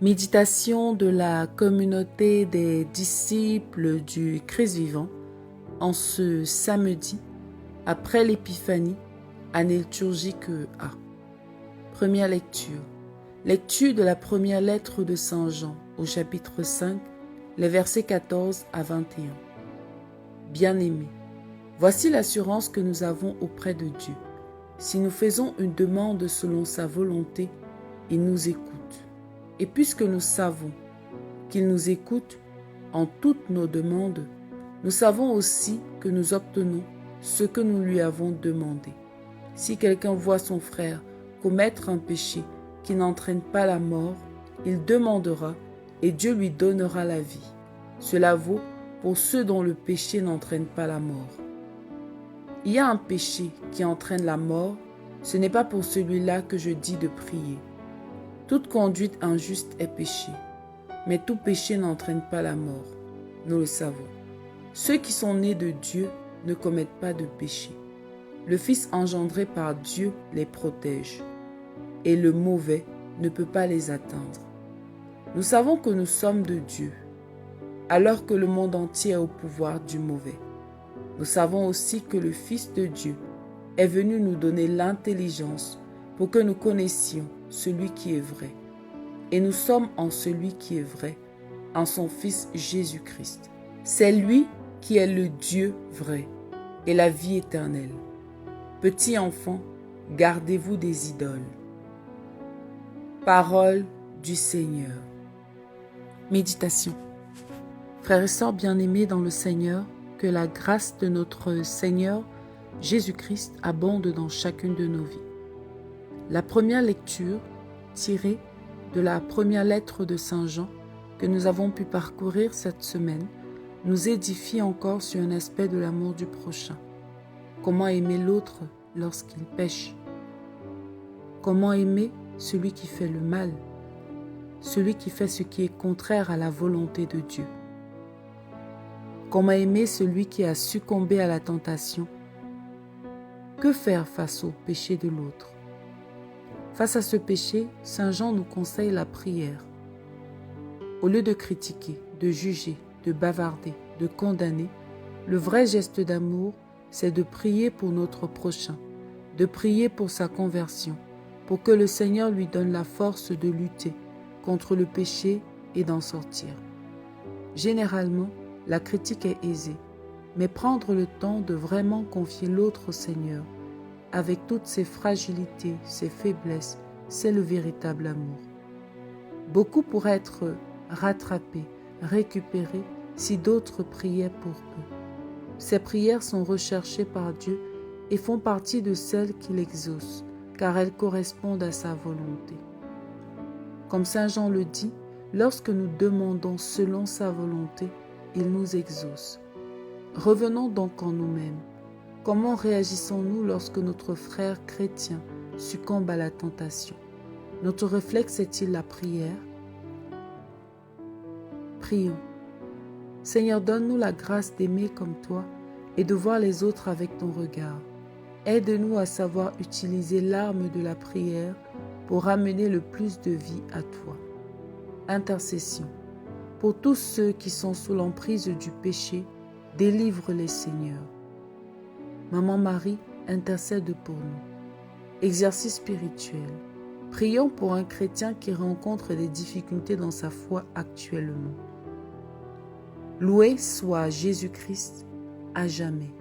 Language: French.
Méditation de la communauté des disciples du Christ vivant en ce samedi après l'Épiphanie, année liturgique A. Première lecture. Lecture de la première lettre de Saint Jean au chapitre 5, les versets 14 à 21. Bien-aimés, voici l'assurance que nous avons auprès de Dieu. Si nous faisons une demande selon sa volonté, il nous écoute. Et puisque nous savons qu'il nous écoute en toutes nos demandes, nous savons aussi que nous obtenons ce que nous lui avons demandé. Si quelqu'un voit son frère commettre un péché qui n'entraîne pas la mort, il demandera et Dieu lui donnera la vie. Cela vaut pour ceux dont le péché n'entraîne pas la mort. Il y a un péché qui entraîne la mort, ce n'est pas pour celui-là que je dis de prier. Toute conduite injuste est péché, mais tout péché n'entraîne pas la mort. Nous le savons. Ceux qui sont nés de Dieu ne commettent pas de péché. Le Fils engendré par Dieu les protège, et le mauvais ne peut pas les atteindre. Nous savons que nous sommes de Dieu, alors que le monde entier est au pouvoir du mauvais. Nous savons aussi que le Fils de Dieu est venu nous donner l'intelligence pour que nous connaissions celui qui est vrai. Et nous sommes en celui qui est vrai, en son Fils Jésus-Christ. C'est lui qui est le Dieu vrai et la vie éternelle. Petits enfants, gardez-vous des idoles. Parole du Seigneur. Méditation. Frères et sœurs bien-aimés dans le Seigneur, que la grâce de notre Seigneur Jésus-Christ abonde dans chacune de nos vies. La première lecture, tirée de la première lettre de Saint Jean que nous avons pu parcourir cette semaine, nous édifie encore sur un aspect de l'amour du prochain. Comment aimer l'autre lorsqu'il pêche? Comment aimer celui qui fait le mal, celui qui fait ce qui est contraire à la volonté de Dieu? Comment aimer celui qui a succombé à la tentation? Que faire face au péché de l'autre? Face à ce péché, Saint Jean nous conseille la prière. Au lieu de critiquer, de juger, de bavarder, de condamner, le vrai geste d'amour, c'est de prier pour notre prochain, de prier pour sa conversion, pour que le Seigneur lui donne la force de lutter contre le péché et d'en sortir. Généralement, la critique est aisée, mais prendre le temps de vraiment confier l'autre au Seigneur, avec toutes ses fragilités, ses faiblesses, c'est le véritable amour. Beaucoup pourraient être rattrapés, récupérés, si d'autres priaient pour eux. Ces prières sont recherchées par Dieu et font partie de celles qu'il exauce, car elles correspondent à sa volonté. Comme Saint Jean le dit, lorsque nous demandons selon sa volonté, il nous exauce. Revenons donc en nous-mêmes. Comment réagissons-nous lorsque notre frère chrétien succombe à la tentation? Notre réflexe est-il la prière? Prions. Seigneur, donne-nous la grâce d'aimer comme toi et de voir les autres avec ton regard. Aide-nous à savoir utiliser l'arme de la prière pour ramener le plus de vie à toi. Intercession. Pour tous ceux qui sont sous l'emprise du péché, délivre-les, Seigneur. Maman Marie, intercède pour nous. Exercice spirituel. Prions pour un chrétien qui rencontre des difficultés dans sa foi actuellement. Loué soit Jésus-Christ à jamais.